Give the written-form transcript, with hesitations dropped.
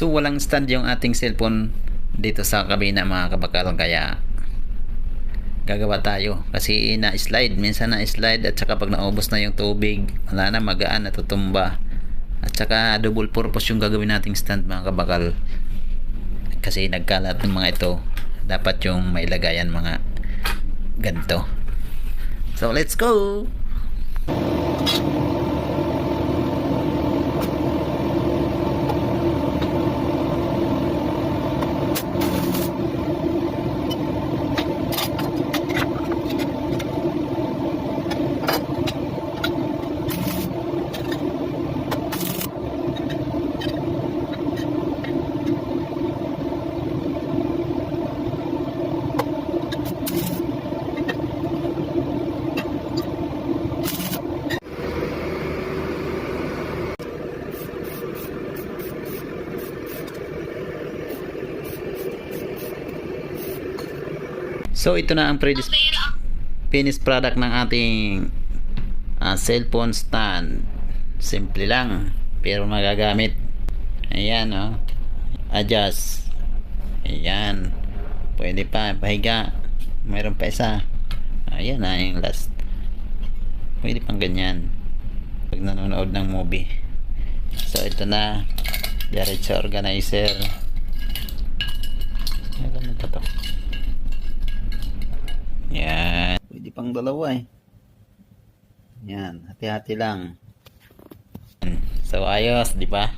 So walang stand yung ating cellphone dito sa kabina mga kabakal, kaya gagawa tayo kasi na-slide, minsan na-slide at saka pag naubos na yung tubig wala na, magaan, natutumba. At saka double purpose yung gagawin nating stand mga kabakal kasi nagkalat ng mga ito, dapat yung mailagayan mga ganito. So let's go. So ito na ang finished product ng ating cellphone stand. Simple lang pero magagamit. Ayan, oh. Adjust. Ayan. Pwede pa pahiga. Mayroon pa isa. Ayan na yung last. Pwede pang ganyan pag nanonood ng movie. So ito na, diretso organizer. Ayan pa to. Yan. Pwede pang dalawa eh. Yan. Hati-hati lang. So ayos, di ba?